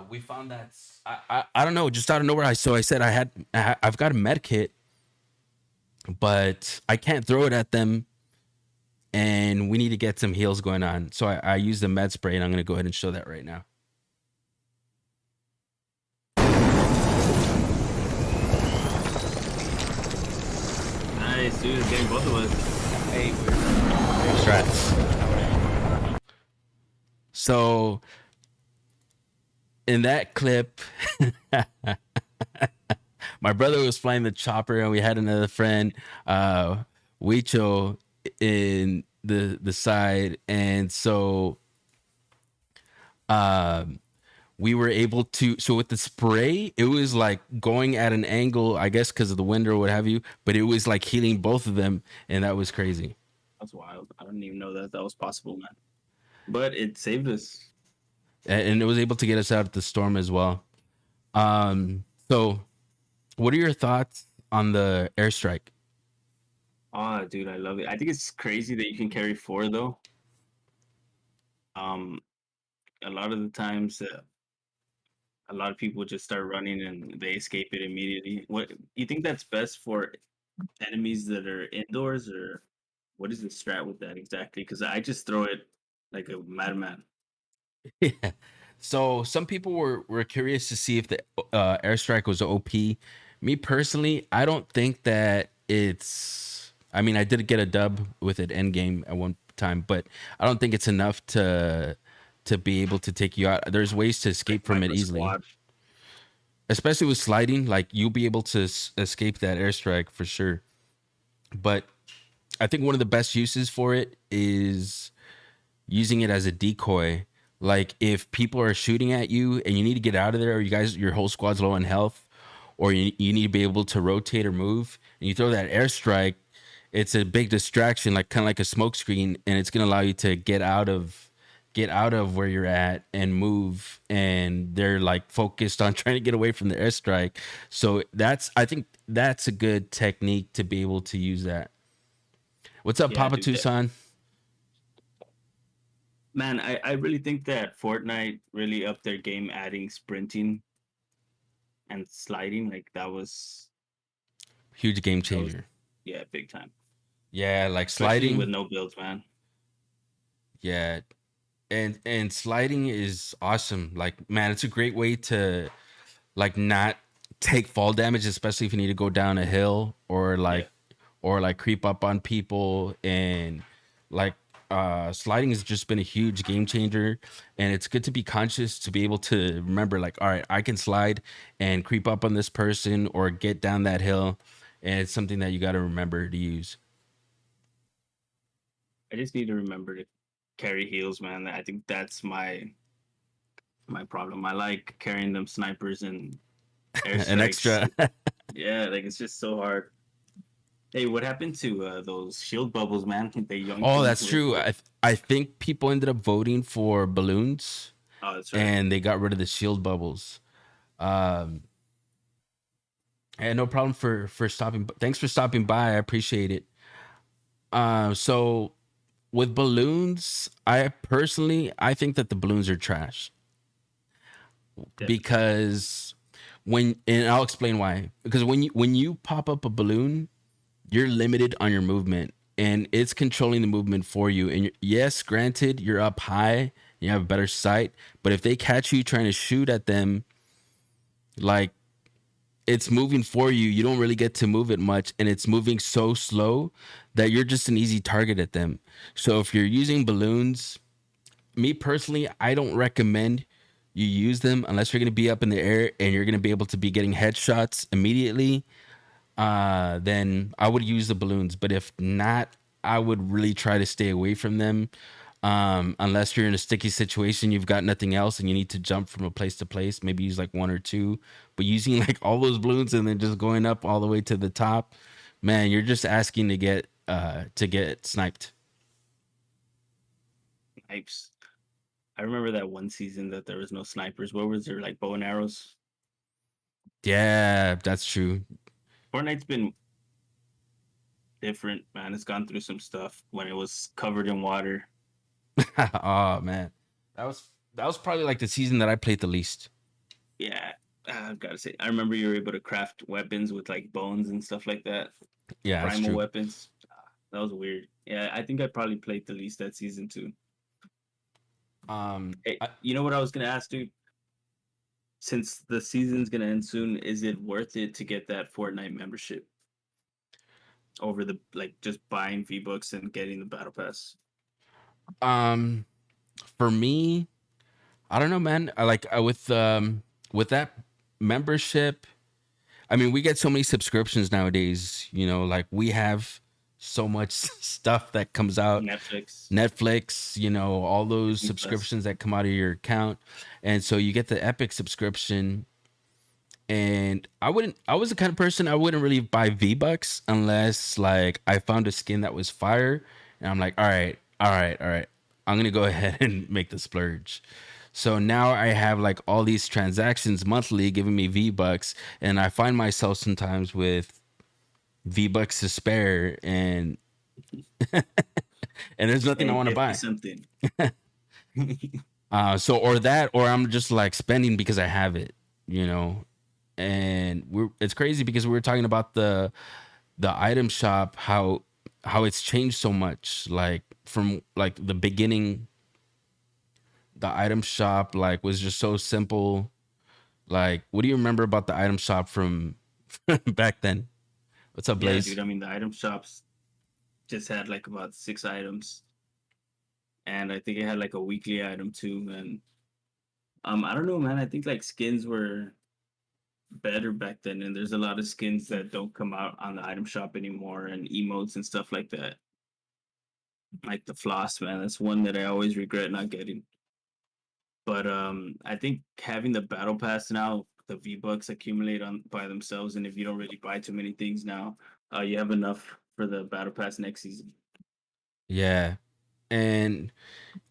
we found that I don't know, just out of nowhere. I said I've got a med kit, but I can't throw it at them, and we need to get some heals going on. So I use the med spray, and I'm gonna go ahead and show that right now. Nice, dude. It's getting both of us. Hey, we're strats. So in that clip, my brother was flying the chopper, and we had another friend, Wicho, in the side, and so um we were able to, so with the spray it was like going at an angle, I guess because of the wind or what have you, but it was like healing both of them, and that was crazy. That's wild. I didn't even know that that was possible, man. But it saved us. And it was able to get us out of the storm as well. So what are your thoughts on the airstrike? Oh, dude, I love it. I think it's crazy that you can carry four though. Um, a lot of the times, a lot of people just start running and they escape it immediately. What you think that's best for enemies that are indoors, or what is the strat with that exactly? Because I just throw it like a madman. Yeah. So some people were curious to see if the airstrike was OP. Me personally, I don't think that it's. I mean, I did get a dub with it Endgame at one time, but I don't think it's enough to be able to take you out. There's ways to Like escape from it Micro easily, Squad. especially with sliding. Like you'll be able to escape that airstrike for sure. But I think one of the best uses for it is using it as a decoy. Like if people are shooting at you and you need to get out of there, or your whole squad's low on health, or you need to be able to rotate or move, and you throw that airstrike, it's a big distraction, like kind of like a smoke screen, and it's gonna allow you to get out of where you're at and move. And they're like focused on trying to get away from the airstrike. So I think that's a good technique to be able to use that. What's up, Yeah, Papa dude. Tucson? Man, I really think that Fortnite really upped their game, adding sprinting and sliding. Like Huge game that was changer. yeah, big time. Yeah, like Especially with sliding. no builds, man. Yeah, and sliding is awesome. Like, man, it's a great way to like not take fall damage, especially if you need to go down a hill Yeah. or like creep up on people. And like sliding has just been a huge game changer. And it's good to be conscious to be able to remember, like, all right, I can slide and creep up on this person or get down that hill. And it's something that you got to remember to use. I just need to remember to carry heals, man. I think that's my problem. I like carrying them snipers and An airstrikes. extra. Yeah, like it's just so hard. Hey, what happened to those shield bubbles, man? They yoinked Oh, them that's with true. I think people ended up voting for balloons oh, that's right. and they got rid of the shield bubbles. Um, and no problem for stopping. Thanks for stopping by. I appreciate it. So with balloons, I think that the balloons are trash Definitely. because and I'll explain why. Because when you pop up a balloon, you're limited on your movement and it's controlling the movement for you. And yes, granted, you're up high, you have better sight, but if they catch you trying to shoot at them, like it's moving for you, you don't really get to move it much, and it's moving so slow that you're just an easy target at them. So if you're using balloons, me personally, I don't recommend you use them unless you're going to be up in the air and you're going to be able to be getting headshots immediately. Then I would use the balloons. But if not, I would really try to stay away from them. Unless you're in a sticky situation, you've got nothing else, and you need to jump from a place to place. Maybe use like one or two. But using like all those balloons and then just going up all the way to the top, man, you're just asking to get sniped. Snipes. I remember that one season that there was no snipers. What was there like bow and arrows? Yeah, that's true. Fortnite's been different, man. It's gone through some stuff when it was covered in water. Oh man, that was probably like the season that I played the least. Yeah, I've got to say, I remember you were able to craft weapons with like bones and stuff like that. Yeah, that's Primal true. weapons. That was weird. Yeah, I think I probably played the least that season too. Hey, I, you know what I was gonna ask, dude? Since the season's gonna end soon, is it worth it to get that Fortnite membership over the like just buying V Bucks and getting the battle pass? um, for me, I don't know, man. I like with that membership. I mean, we get so many subscriptions nowadays. You know, like we have so much stuff that comes out. Netflix, Netflix, you know, all those Disney Plus. subscriptions that come out of your account, and so you get the Epic subscription. And I was the kind of person I wouldn't really buy V Bucks unless like I found a skin that was fire And I'm like, all right, all right, all right. I'm gonna go ahead and make the splurge. So now I have like all these transactions monthly giving me V bucks, and I find myself sometimes with V bucks to spare, and there's nothing I Hey, want to get me buy. something. So or that, or I'm just like spending because I have it, you know. And it's crazy because we were talking about the item shop, how it's changed so much, like from like the beginning. The item shop like was just so simple. Like, what do you remember about the item shop from back then? What's up, Yeah, Blaze? dude. I mean, the item shops just had like about 6 items, and I think it had like a weekly item too. And I don't know, man. I think like skins were better back then, and there's a lot of skins that don't come out on the item shop anymore, and emotes and stuff like that. Like the floss, man. That's one that I always regret not getting. But I think having the battle pass now, the V Bucks accumulate on by themselves, and if you don't really buy too many things now, you have enough for the battle pass next season. Yeah. And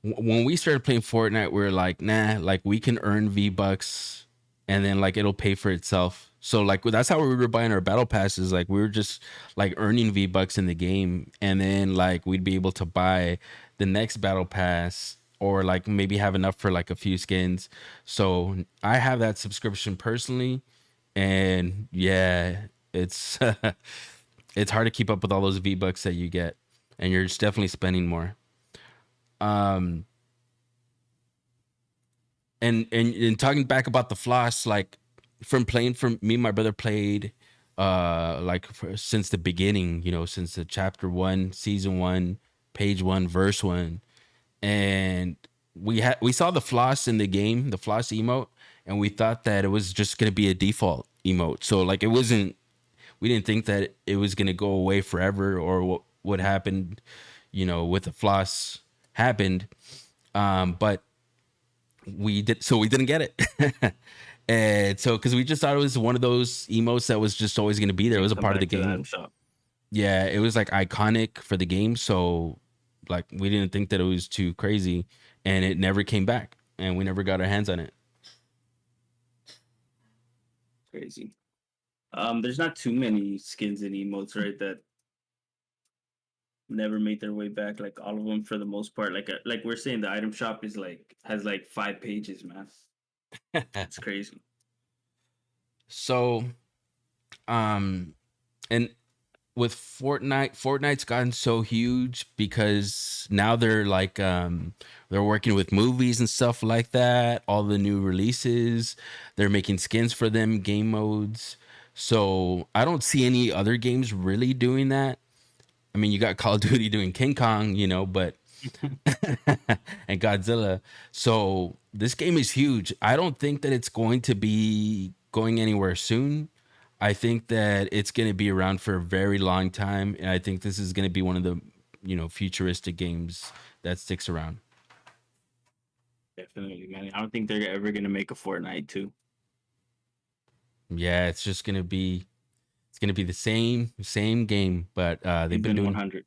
when we started playing Fortnite, we were like, nah, like we can earn V bucks, and then like it'll pay for itself. So like that's how we were buying our battle passes. Like we were just like earning V bucks in the game, and then like we'd be able to buy the next battle pass, or like maybe have enough for like a few skins. So I have that subscription personally, and yeah, it's it's hard to keep up with all those V bucks that you get, and you're just definitely spending more. Um, and talking back about the floss, like from playing, from me and my brother played like since the beginning, you know, since the chapter one, season one, page one, verse one. And we saw the floss in the game, the floss emote, and we thought that it was just gonna be a default emote. So like it wasn't, we didn't think that it was gonna go away forever, or what happened, you know, with the floss happened. But we didn't get it. And so because we just thought it was one of those emotes that was just always going to be there, it was Didn't a come part of the back to the item game. shop. Yeah, it was like iconic for the game, so like we didn't think that it was too crazy, and it never came back, and we never got our hands on it. Crazy. There's not too many skins and emotes, right? That never made their way back. Like all of them, for the most part. Like we're saying, the item shop is like has like 5 pages, man. It's crazy. So um and with Fortnite's gotten so huge because now they're working with movies and stuff like that, all the new releases, they're making skins for them, game modes. So I don't see any other games really doing that. I mean, you got Call of Duty doing King Kong, you know, but and Godzilla. So this game is huge. I don't think that it's going to be going anywhere soon. I think that it's going to be around for a very long time, and I think this is going to be one of the, you know, futuristic games that sticks around. Definitely, man. I don't think they're ever gonna make a Fortnite too. Yeah, it's going to be the same game, but Even 100.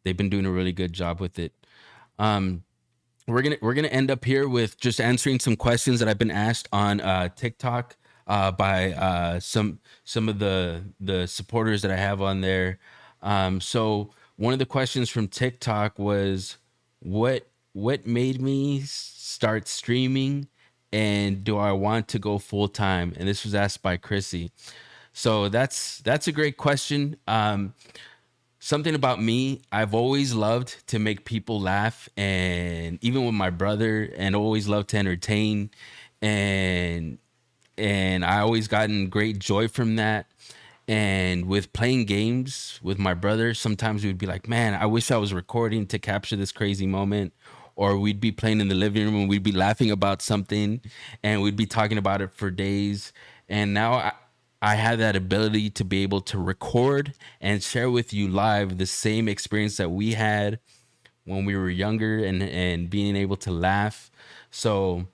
they've been doing a really good job with it. Um, we're gonna end up here with just answering some questions that I've been asked on TikTok by some of the supporters that I have on there. So one of the questions from TikTok was, what made me start streaming, and do I want to go full time? And this was asked by Chrissy. So that's a great question. Something about me, I've always loved to make people laugh, and even with my brother, and always loved to entertain, and I always gotten great joy from that. And with playing games with my brother, sometimes we'd be like, man, I wish I was recording to capture this crazy moment. Or we'd be playing in the living room and we'd be laughing about something, and we'd be talking about it for days. And now I have that ability to be able to record and share with you live the same experience that we had when we were younger, and being able to laugh. So,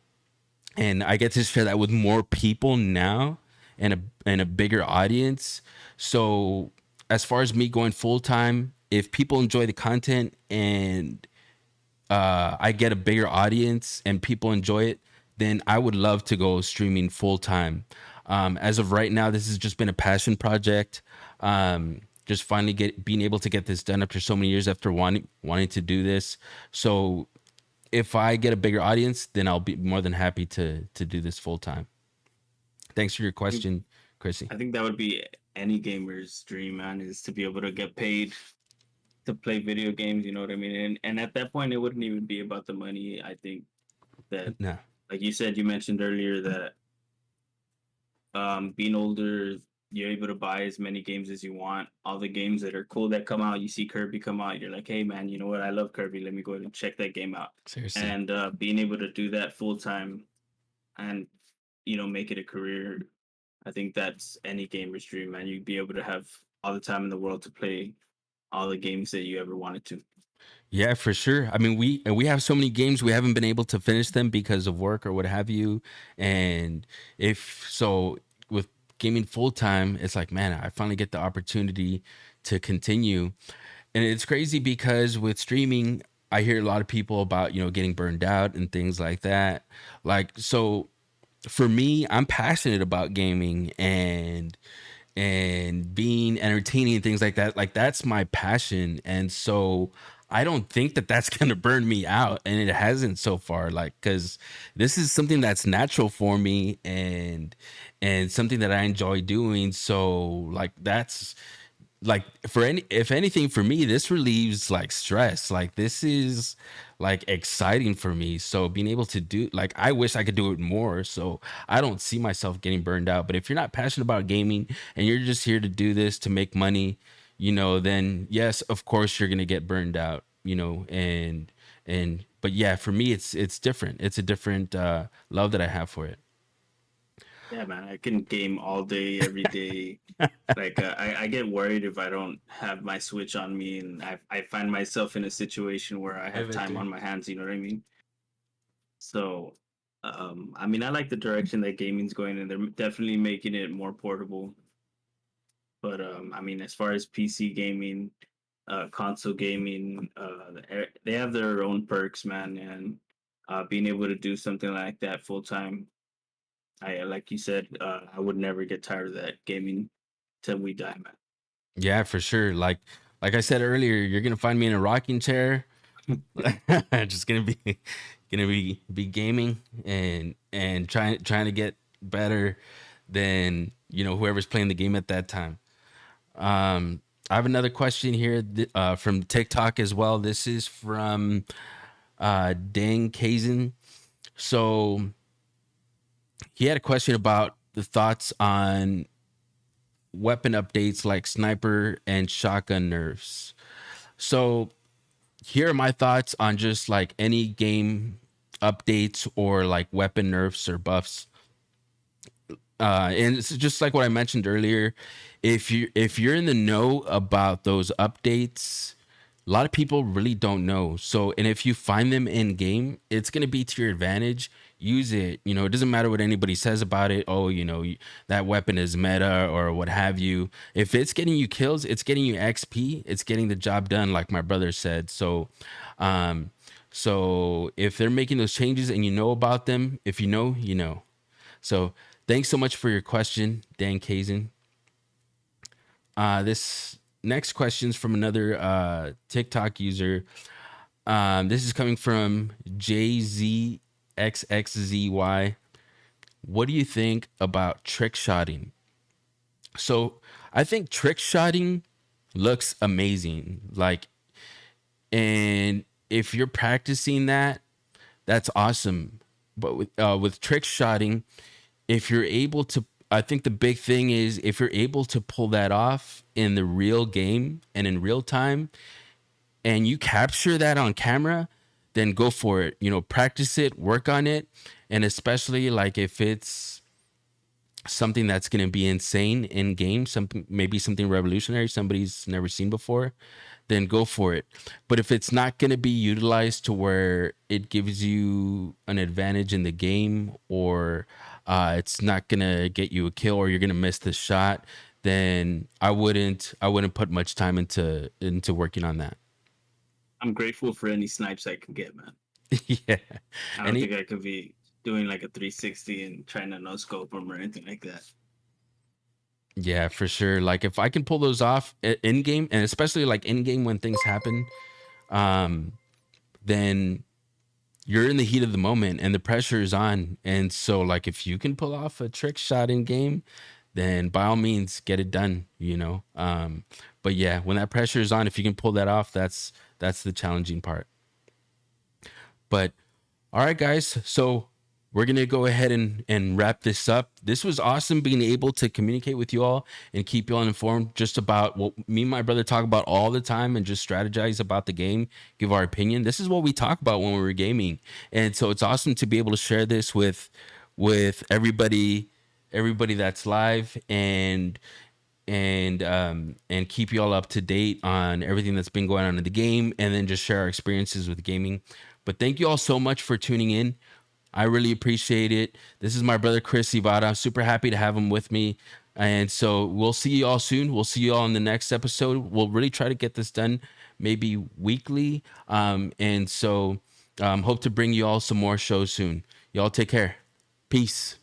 and I get to share that with more people now, and a bigger audience. So as far as me going full time, if people enjoy the content and I get a bigger audience and people enjoy it, then I would love to go streaming full time. As of right now, this has just been a passion project. Just finally being able to get this done after so many years after wanting to do this. So if I get a bigger audience, then I'll be more than happy to do this full time. Thanks for your I think question, Chrissy. I think that would be any gamer's dream, man, is to be able to get paid to play video games. You know what I mean? And at that point, it wouldn't even be about the money. I think that, No, like you said, you mentioned earlier that being older, you're able to buy as many games as you want. All the games that are cool that come out, you see Kirby come out, you're like, hey man, you know what? I love Kirby. Let me go ahead and check that game out. seriously. And being able to do that full time and make it a career, I think that's any gamer's dream, man. You'd be able to have all the time in the world to play all the games that you ever wanted to. Yeah, for sure. I mean, we have so many games we haven't been able to finish them because of work or what have you. And if so, with gaming full time, it's like, man, I finally get the opportunity to continue. And it's crazy because with streaming, I hear a lot of people about, getting burned out and things like that. Like, so for me, I'm passionate about gaming and being entertaining and things like that. Like that's my passion, and so I don't think that that's gonna burn me out, and it hasn't so far. Like because this is something that's natural for me, and something that I enjoy doing. So like that's like for any if anything for me this relieves like stress. Like this is like exciting for me, so being able to do, like, I wish I could do it more, so I don't see myself getting burned out. But if you're not passionate about gaming and you're just here to do this to make money, then yes, of course you're gonna get burned out, and but yeah, for me it's different. It's a different love that I have for it. Yeah, man, I can game all day, every day. Like I get worried if I don't have my Switch on me, and I find myself in a situation where I have time Everything. on my hands. You know what I mean? So, I mean, I like the direction that gaming's going, and they're definitely making it more portable. But I mean, as far as PC gaming, console gaming, they have their own perks, man, and being able to do something like that full time, like you said, I would never get tired of that gaming till we die, Yeah, for sure. Like I said earlier, you're gonna find me in a rocking chair. man. Just gonna be gaming and trying to get better than whoever's playing the game at that time. I have another question here from TikTok as well. This is from Dan Kazin. So he had a question about the thoughts on weapon updates like sniper and shotgun nerfs. So here are my thoughts on just like any game updates or like weapon nerfs or buffs. And it's just like what I mentioned earlier. If you're in the know about those updates, a lot of people really don't know. So, and if you find them in game, it's gonna be to your advantage. Use it. It doesn't matter what anybody says about it. Oh, that weapon is meta or what have you. If it's getting you kills, it's getting you XP. It's getting the job done, like my brother said. Um, so if they're making those changes and you know about them, if you know, you know. So thanks so much for your question, Dan Kazin. This next question is from another TikTok user. This is coming from JZXXZY. What do you think about trick shotting? So I think trick shotting looks amazing. Like, and if you're practicing that, that's awesome. But with trick shotting, if you're able to, I think the big thing is if you're able to pull that off in the real game and in real time, and you capture that on camera, then go for it. Practice it, work on it, and especially like if it's something that's going to be insane in game, something maybe something revolutionary somebody's never seen before, then go for it. But if it's not going to be utilized to where it gives you an advantage in the game, or it's not going to get you a kill, or you're going to miss the shot, then I wouldn't put much time into working on that. I'm grateful for any snipes I can get, man. Yeah. I And don't think I could be doing like a 360 and trying to no scope them or anything like that. yeah, for sure. Like if I can pull those off in game, and especially like in game when things happen, um, then you're in the heat of the moment and the pressure is on. And so like if you can pull off a trick shot in game, then by all means get it done, you know. But yeah, when that pressure is on, if you can pull that off, that's the challenging part. But all right, guys. So we're gonna go ahead and wrap this up. This was awesome being able to communicate with you all and keep you all informed just about what me and my brother talk about all the time and just strategize about the game, give our opinion. This is what we talk about when we're gaming. And so it's awesome to be able to share this with everybody that's live and keep you all up to date on everything that's been going on in the game and then just share our experiences with gaming. But thank you all so much for tuning in. I really appreciate it. This is my brother Chris Ybarra. I'm super happy to have him with me. And so we'll see you all soon. We'll see you all in the next episode. We'll really try to get this done maybe weekly. And so hope to bring you all some more shows soon. Y'all take care. Peace.